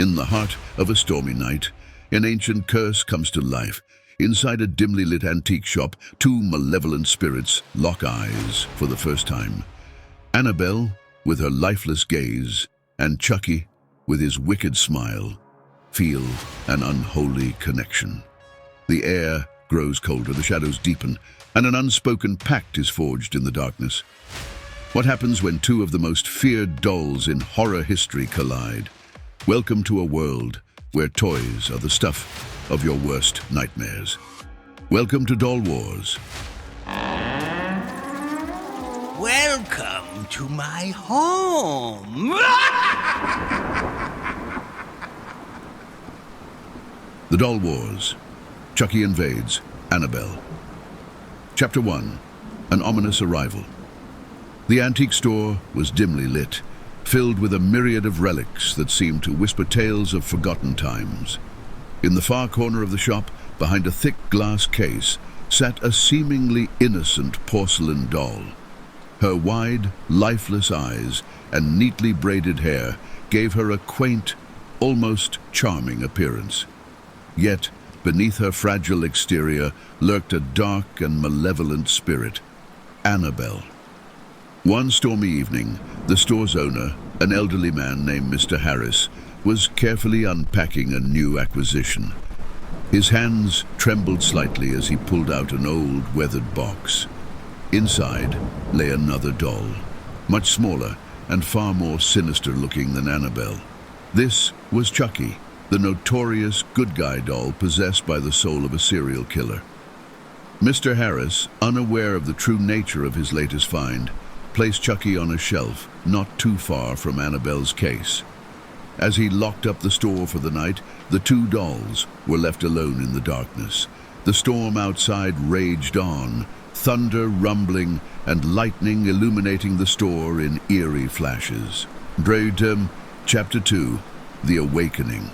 In the heart of a stormy night, an ancient curse comes to life. Inside a dimly lit antique shop, two malevolent spirits lock eyes for the first time. Annabelle, with her lifeless gaze, and Chucky, with his wicked smile, feel an unholy connection. The air grows colder, the shadows deepen, and an unspoken pact is forged in the darkness. What happens when two of the most feared dolls in horror history collide? Welcome to a world where toys are the stuff of your worst nightmares. Welcome to Doll Wars. Welcome to my home. The Doll Wars. Chucky Invades Annabelle. Chapter 1. An ominous arrival. The antique store was dimly lit, filled with a myriad of relics that seemed to whisper tales of forgotten times. In the far corner of the shop, behind a thick glass case, sat a seemingly innocent porcelain doll. Her wide, lifeless eyes and neatly braided hair gave her a quaint, almost charming appearance. Yet, beneath her fragile exterior lurked a dark and malevolent spirit, Annabelle. One stormy evening, the store's owner, an elderly man named Mr. Harris, was carefully unpacking a new acquisition. His hands trembled slightly as he pulled out an old, weathered box. Inside lay another doll, much smaller and far more sinister looking than Annabelle. This was Chucky, the notorious good guy doll possessed by the soul of a serial killer. Mr. Harris, unaware of the true nature of his latest find, placed Chucky on a shelf not too far from Annabelle's case. As he locked up the store for the night, the two dolls were left alone in the darkness. The storm outside raged on, thunder rumbling and lightning illuminating the store in eerie flashes. Chapter 2. The Awakening.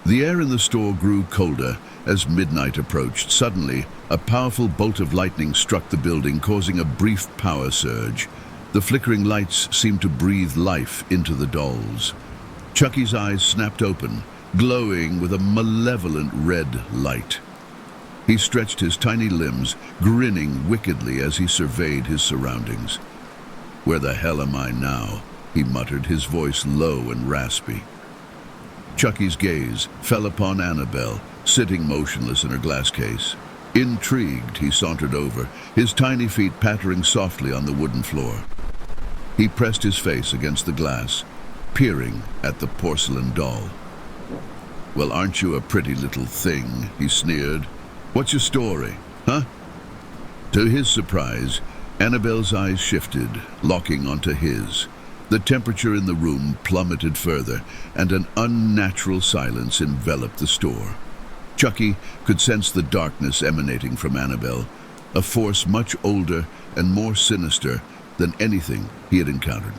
The air in the store grew colder as midnight approached. Suddenly, a powerful bolt of lightning struck the building, causing a brief power surge. The flickering lights seemed to breathe life into the dolls. Chucky's eyes snapped open, glowing with a malevolent red light. He stretched his tiny limbs, grinning wickedly as he surveyed his surroundings. "Where the hell am I now?" he muttered, his voice low and raspy. Chucky's gaze fell upon Annabelle, sitting motionless in her glass case. Intrigued, he sauntered over, his tiny feet pattering softly on the wooden floor. He pressed his face against the glass, peering at the porcelain doll. "Well, aren't you a pretty little thing?" he sneered. "What's your story, huh?" To his surprise, Annabelle's eyes shifted, locking onto his. The temperature in the room plummeted further, and an unnatural silence enveloped the store. Chucky could sense the darkness emanating from Annabelle, a force much older and more sinister than anything he had encountered.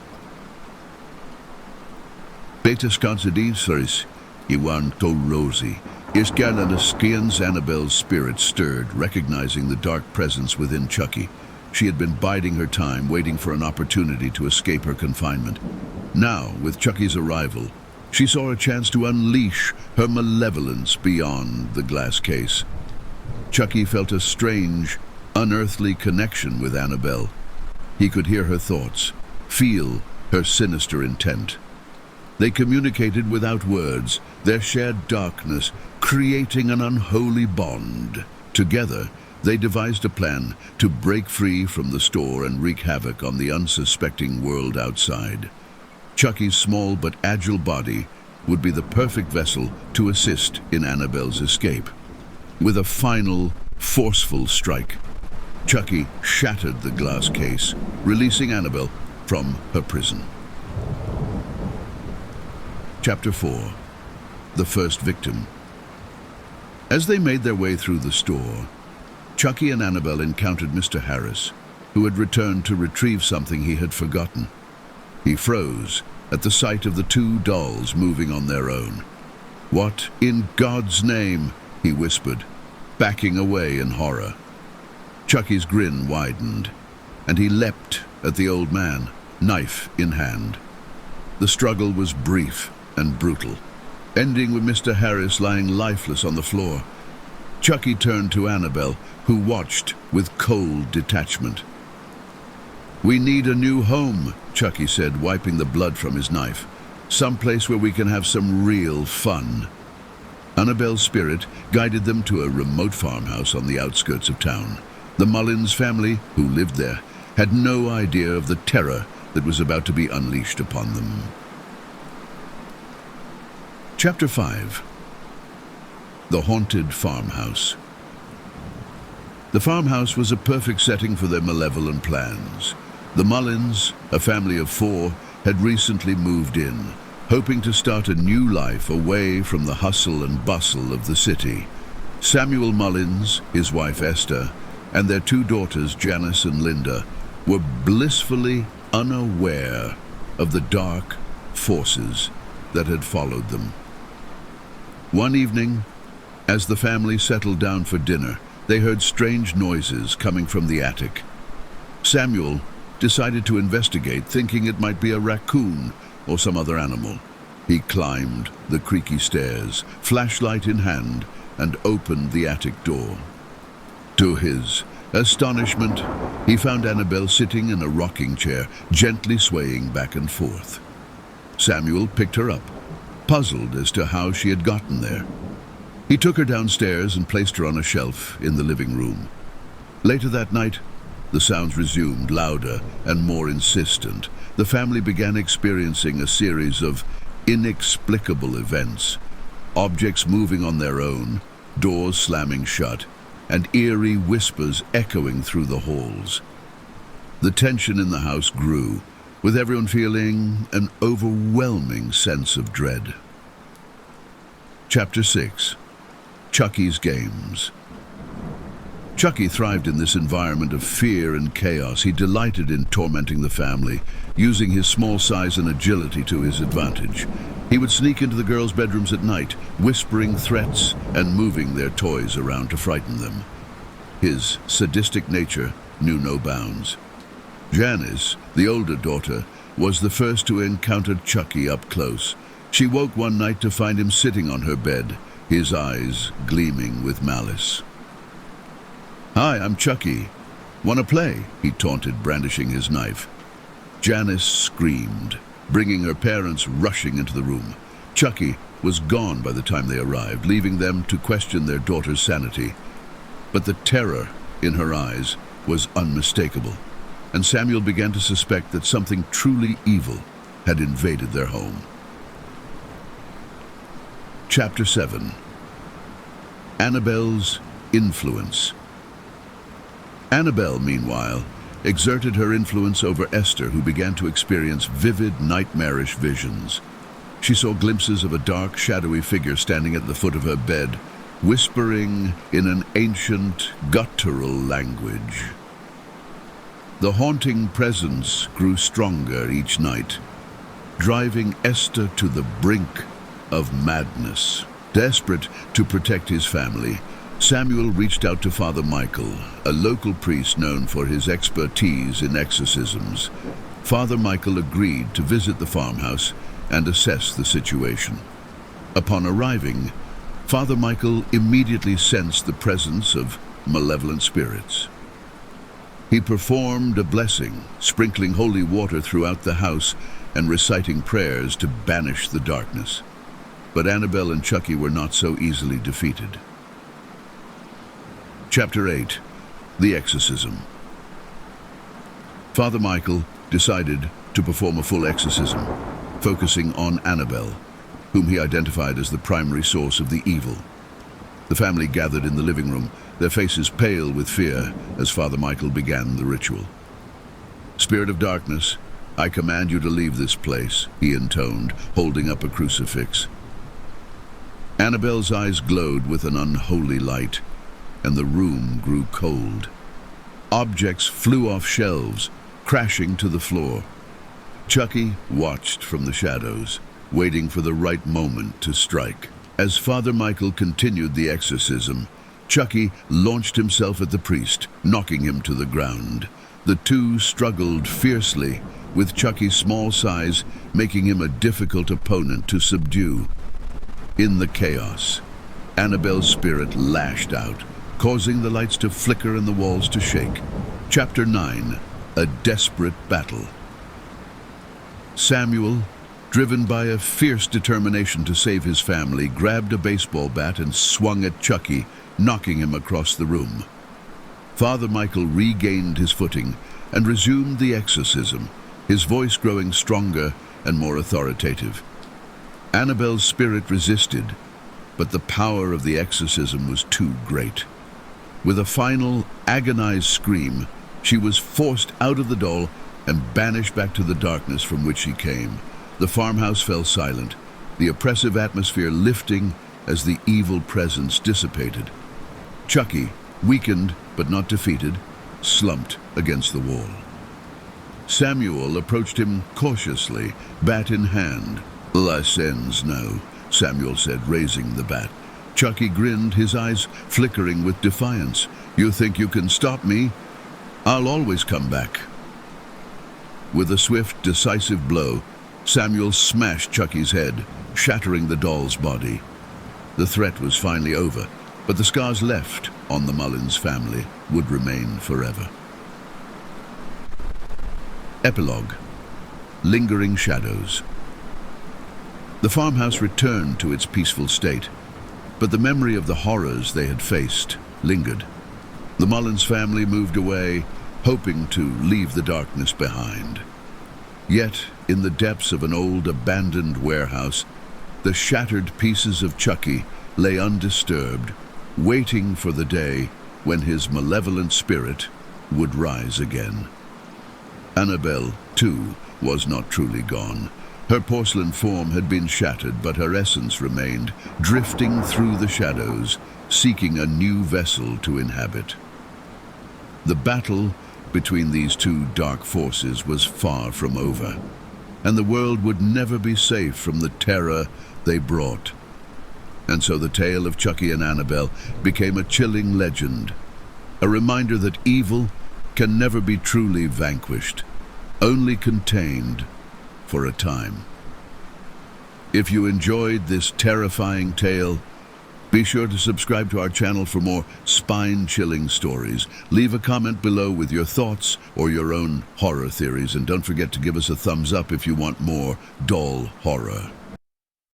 Betas cansadinsaris, Iwan to Rosie. Iscarnadaskians Annabelle's spirit stirred, recognizing the dark presence within Chucky. She had been biding her time, waiting for an opportunity to escape her confinement. Now, with Chucky's arrival, she saw a chance to unleash her malevolence beyond the glass case. Chucky felt a strange, unearthly connection with Annabelle. He could hear her thoughts, feel her sinister intent. They communicated without words, their shared darkness creating an unholy bond. Together, they devised a plan to break free from the store and wreak havoc on the unsuspecting world outside. Chucky's small but agile body would be the perfect vessel to assist in Annabelle's escape. With a final, forceful strike, Chucky shattered the glass case, releasing Annabelle from her prison. Chapter 4. The First Victim. As they made their way through the store, Chucky and Annabelle encountered Mr. Harris, who had returned to retrieve something he had forgotten. He froze at the sight of the two dolls moving on their own. "What in God's name?" he whispered, backing away in horror. Chucky's grin widened, and he leapt at the old man, knife in hand. The struggle was brief, and brutal, ending with Mr. Harris lying lifeless on the floor. Chucky turned to Annabelle, who watched with cold detachment. "We need a new home," Chucky said, wiping the blood from his knife. "Someplace where we can have some real fun." Annabelle's spirit guided them to a remote farmhouse on the outskirts of town. The Mullins family, who lived there, had no idea of the terror that was about to be unleashed upon them. Chapter 5. The Haunted Farmhouse. The farmhouse was a perfect setting for their malevolent plans. The Mullins, a family of 4, had recently moved in, hoping to start a new life away from the hustle and bustle of the city. Samuel Mullins, his wife Esther, and their 2 daughters, Janice and Linda, were blissfully unaware of the dark forces that had followed them. One evening, as the family settled down for dinner, they heard strange noises coming from the attic. Samuel decided to investigate, thinking it might be a raccoon or some other animal. He climbed the creaky stairs, flashlight in hand, and opened the attic door. To his astonishment, he found Annabelle sitting in a rocking chair, gently swaying back and forth. Samuel picked her up, puzzled as to how she had gotten there. He took her downstairs and placed her on a shelf in the living room. Later that night, the sounds resumed, louder and more insistent. The family began experiencing a series of inexplicable events, objects moving on their own, doors slamming shut, and eerie whispers echoing through the halls. The tension in the house grew, with everyone feeling an overwhelming sense of dread. Chapter 6. Chucky's Games. Chucky thrived in this environment of fear and chaos. He delighted in tormenting the family, using his small size and agility to his advantage. He would sneak into the girls' bedrooms at night, whispering threats and moving their toys around to frighten them. His sadistic nature knew no bounds. Janice, the older daughter, was the first to encounter Chucky up close. She woke one night to find him sitting on her bed, his eyes gleaming with malice. "Hi, I'm Chucky. Wanna play?" he taunted, brandishing his knife. Janice screamed, bringing her parents rushing into the room. Chucky was gone by the time they arrived, leaving them to question their daughter's sanity. But the terror in her eyes was unmistakable, and Samuel began to suspect that something truly evil had invaded their home. Chapter 7. Annabelle's Influence. Annabelle, meanwhile, exerted her influence over Esther, who began to experience vivid, nightmarish visions. She saw glimpses of a dark, shadowy figure standing at the foot of her bed, whispering in an ancient, guttural language. The haunting presence grew stronger each night, driving Esther to the brink of madness. Desperate to protect his family, Samuel reached out to Father Michael, a local priest known for his expertise in exorcisms. Father Michael agreed to visit the farmhouse and assess the situation. Upon arriving, Father Michael immediately sensed the presence of malevolent spirits. He performed a blessing, sprinkling holy water throughout the house and reciting prayers to banish the darkness. But Annabelle and Chucky were not so easily defeated. Chapter 8. The Exorcism. Father Michael decided to perform a full exorcism, focusing on Annabelle, whom he identified as the primary source of the evil. The family gathered in the living room, their faces pale with fear as Father Michael began the ritual. "Spirit of darkness, I command you to leave this place," he intoned, holding up a crucifix. Annabelle's eyes glowed with an unholy light, and the room grew cold. Objects flew off shelves, crashing to the floor. Chucky watched from the shadows, waiting for the right moment to strike. As Father Michael continued the exorcism, Chucky launched himself at the priest, knocking him to the ground. The two struggled fiercely, with Chucky's small size making him a difficult opponent to subdue. In the chaos, Annabelle's spirit lashed out, causing the lights to flicker and the walls to shake. Chapter 9. A Desperate Battle. Samuel, driven by a fierce determination to save his family, grabbed a baseball bat and swung at Chucky, knocking him across the room. Father Michael regained his footing and resumed the exorcism, his voice growing stronger and more authoritative. Annabelle's spirit resisted, but the power of the exorcism was too great. With a final, agonized scream, she was forced out of the doll and banished back to the darkness from which she came. The farmhouse fell silent, the oppressive atmosphere lifting as the evil presence dissipated. Chucky, weakened but not defeated, slumped against the wall. Samuel approached him cautiously, bat in hand. "Less ends now," Samuel said, raising the bat. Chucky grinned, his eyes flickering with defiance. "You think you can stop me? I'll always come back." With a swift, decisive blow, Samuel smashed Chucky's head, shattering the doll's body. The threat was finally over, but the scars left on the Mullins family would remain forever. Epilogue. Lingering shadows. The farmhouse returned to its peaceful state, but the memory of the horrors they had faced lingered. The Mullins family moved away, hoping to leave the darkness behind. Yet, in the depths of an old abandoned warehouse, the shattered pieces of Chucky lay undisturbed, waiting for the day when his malevolent spirit would rise again. Annabelle, too, was not truly gone. Her porcelain form had been shattered, but her essence remained, drifting through the shadows, seeking a new vessel to inhabit. The battle between these two dark forces was far from over, and the world would never be safe from the terror they brought. And so the tale of Chucky and Annabelle became a chilling legend, a reminder that evil can never be truly vanquished, only contained for a time. If you enjoyed this terrifying tale, be sure to subscribe to our channel for more spine-chilling stories. Leave a comment below with your thoughts or your own horror theories, and don't forget to give us a thumbs up if you want more doll horror.